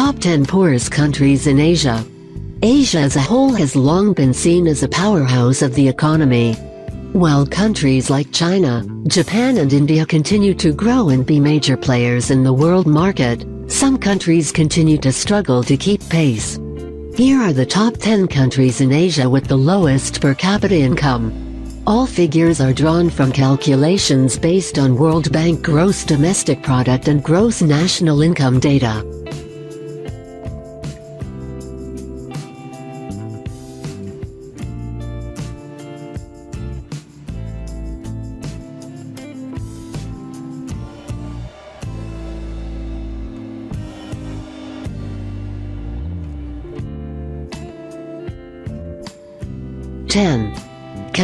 Top 10 Poorest Countries in Asia. Asia as a whole has long been seen as a powerhouse of the economy. While countries like China, Japan and India continue to grow and be major players in the world market, some countries continue to struggle to keep pace. Here are the top 10 countries in Asia with the lowest per capita income. All figures are drawn from calculations based on World Bank gross domestic product and gross national income data.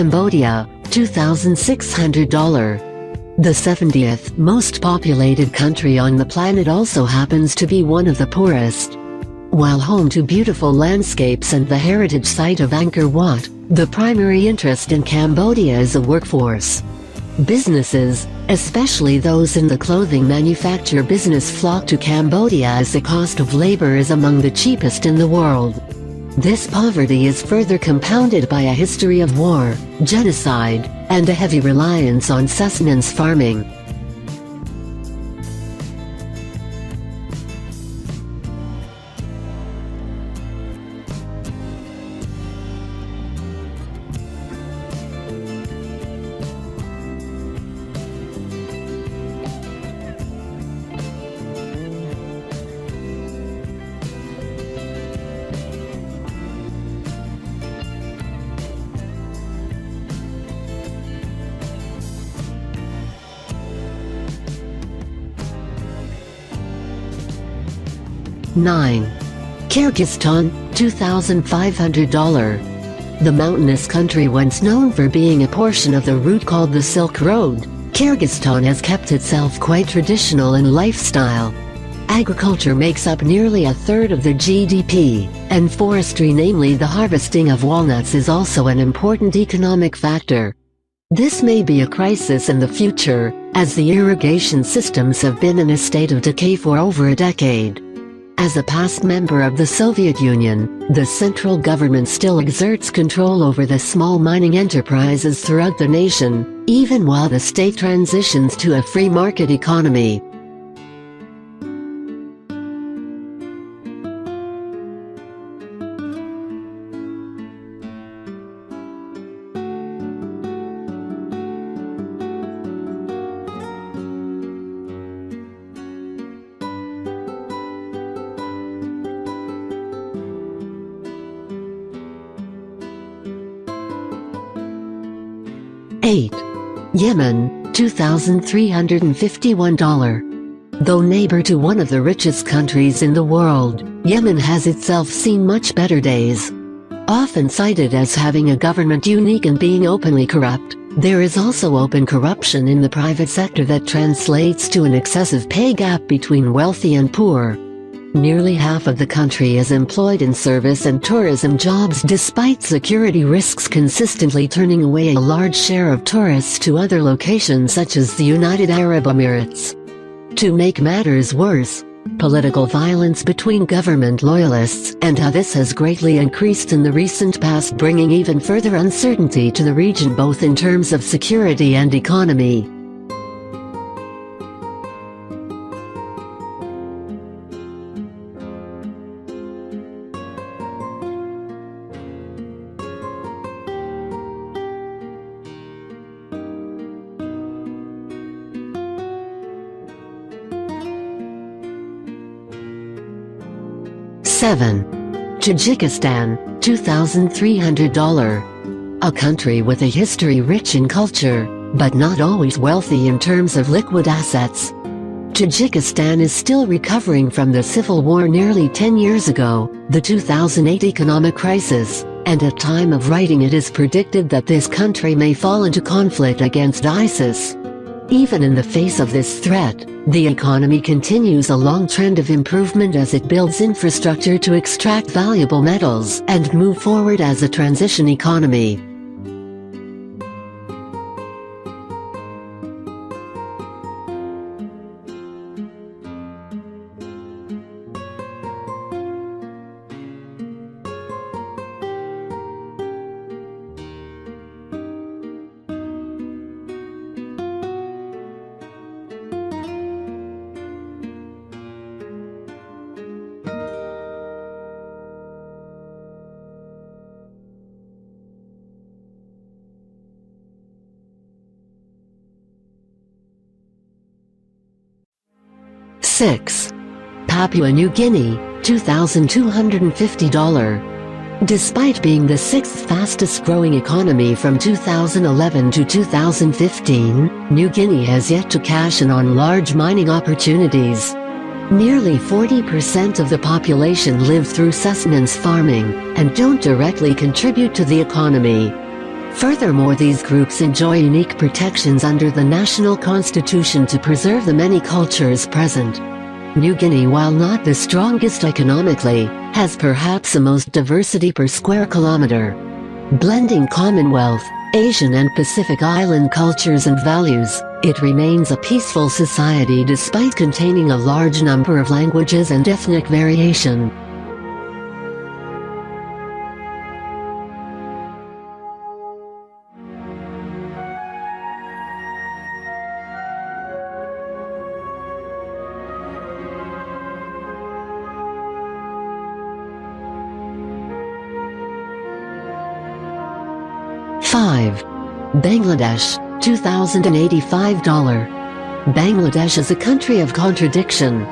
Cambodia, $2,600. The 70th most populated country on the planet also happens to be one of the poorest. While home to beautiful landscapes and the heritage site of Angkor Wat, the primary interest in Cambodia is a workforce. Businesses, especially those in the clothing manufacture business, flock to Cambodia as the cost of labor is among the cheapest in the world. This poverty is further compounded by a history of war, genocide, and a heavy reliance on sustenance farming. Kyrgyzstan, $2,500. The mountainous country once known for being a portion of the route called the Silk Road, Kyrgyzstan has kept itself quite traditional in lifestyle. Agriculture makes up nearly a third of the GDP, and forestry, namely the harvesting of walnuts, is also an important economic factor. This may be a crisis in the future, as the irrigation systems have been in a state of decay for over a decade. As a past member of the Soviet Union, the central government still exerts control over the small mining enterprises throughout the nation, even while the state transitions to a free market economy. Yemen, $2,351. Though neighbor to one of the richest countries in the world, Yemen has itself seen much better days. Often cited as having a government unique in being openly corrupt, there is also open corruption in the private sector that translates to an excessive pay gap between wealthy and poor. Nearly half of the country is employed in service and tourism jobs, despite security risks consistently turning away a large share of tourists to other locations such as the United Arab Emirates. To make matters worse, political violence between government loyalists and how this has greatly increased in the recent past, bringing even further uncertainty to the region both in terms of security and economy. Tajikistan, $2,300. A country with a history rich in culture, but not always wealthy in terms of liquid assets. Tajikistan is still recovering from the civil war nearly 10 years ago, the 2008 economic crisis, and at time of writing it is predicted that this country may fall into conflict against ISIS. Even in the face of this threat, the economy continues a long trend of improvement as it builds infrastructure to extract valuable metals and move forward as a transition economy. 6. Papua New Guinea, $2,250. Despite being the sixth fastest growing economy from 2011 to 2015, New Guinea has yet to cash in on large mining opportunities. Nearly 40% of the population live through sustenance farming, and don't directly contribute to the economy. Furthermore, these groups enjoy unique protections under the national constitution to preserve the many cultures present. New Guinea, while not the strongest economically, has perhaps the most diversity per square kilometer. Blending Commonwealth, Asian and Pacific Island cultures and values, it remains a peaceful society despite containing a large number of languages and ethnic variation. Bangladesh, $2,085. Bangladesh is a country of contradiction.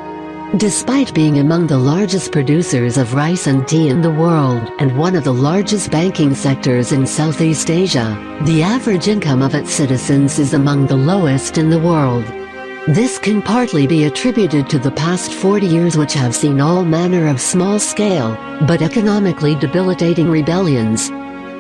Despite being among the largest producers of rice and tea in the world and one of the largest banking sectors in Southeast Asia, the average income of its citizens is among the lowest in the world. This can partly be attributed to the past 40 years, which have seen all manner of small-scale, but economically debilitating rebellions.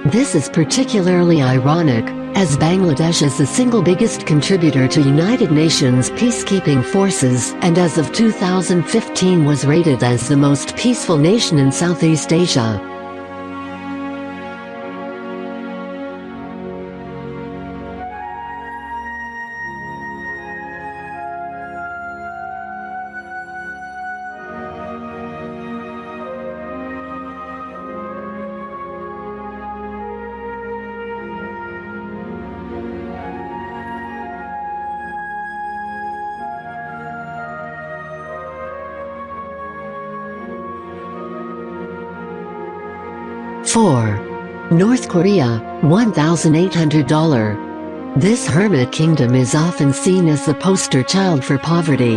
This is particularly ironic, as Bangladesh is the single biggest contributor to United Nations peacekeeping forces and as of 2015 was rated as the most peaceful nation in Southeast Asia. North Korea, $1,800. This hermit kingdom is often seen as the poster child for poverty.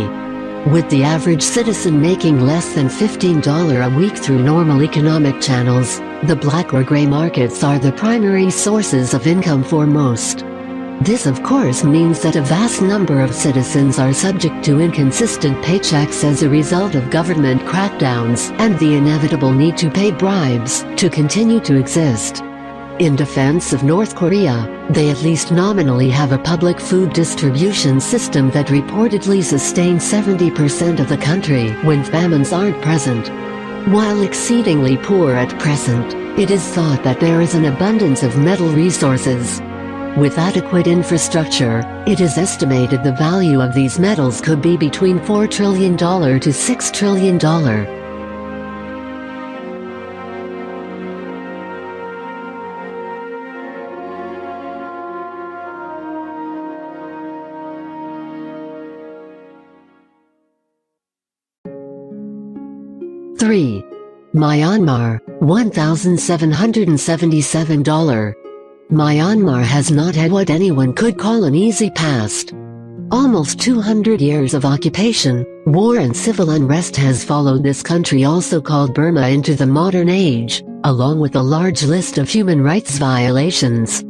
With the average citizen making less than $15 a week through normal economic channels, the black or gray markets are the primary sources of income for most. This of course means that a vast number of citizens are subject to inconsistent paychecks as a result of government crackdowns and the inevitable need to pay bribes to continue to exist. In defense of North Korea, they at least nominally have a public food distribution system that reportedly sustains 70% of the country when famines aren't present. While exceedingly poor at present, it is thought that there is an abundance of metal resources. With adequate infrastructure, it is estimated the value of these metals could be between $4 trillion to $6 trillion. 3. Myanmar, $1,777. Myanmar has not had what anyone could call an easy past. Almost 200 years of occupation, war and civil unrest has followed this country, also called Burma, into the modern age, along with a large list of human rights violations.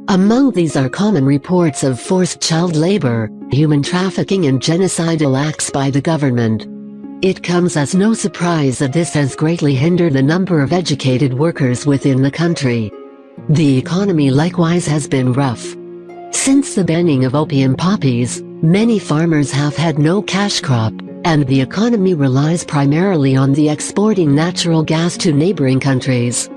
Among these are common reports of forced child labor, human trafficking and genocidal acts by the government. It comes as no surprise that this has greatly hindered the number of educated workers within the country. The economy likewise has been rough. Since the banning of opium poppies, many farmers have had no cash crop, and the economy relies primarily on the exporting natural gas to neighboring countries.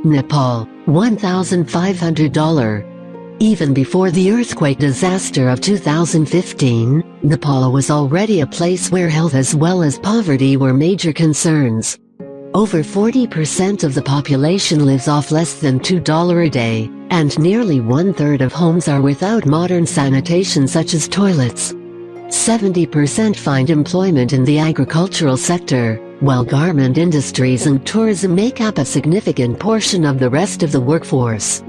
Nepal, $1,500. Even before the earthquake disaster of 2015, Nepal was already a place where health as well as poverty were major concerns. Over 40% of the population lives off less than $2 a day, and nearly one-third of homes are without modern sanitation such as toilets. 70% find employment in the agricultural sector, while garment industries and tourism make up a significant portion of the rest of the workforce.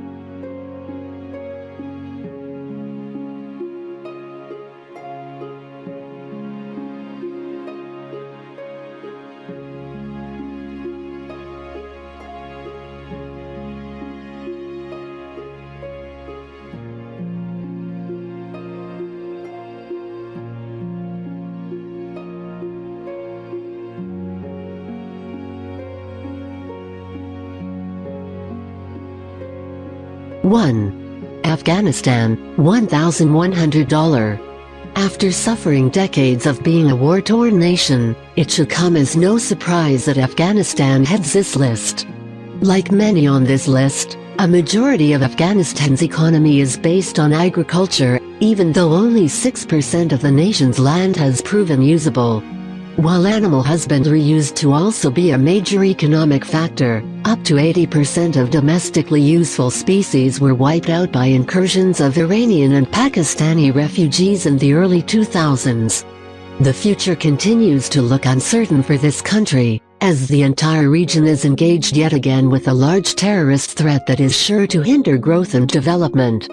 Afghanistan, $1,100. After suffering decades of being a war-torn nation, it should come as no surprise that Afghanistan heads this list. Like many on this list, a majority of Afghanistan's economy is based on agriculture, even though only 6% of the nation's land has proven usable. While animal husbandry used to also be a major economic factor, up to 80% of domestically useful species were wiped out by incursions of Iranian and Pakistani refugees in the early 2000s. The future continues to look uncertain for this country, as the entire region is engaged yet again with a large terrorist threat that is sure to hinder growth and development.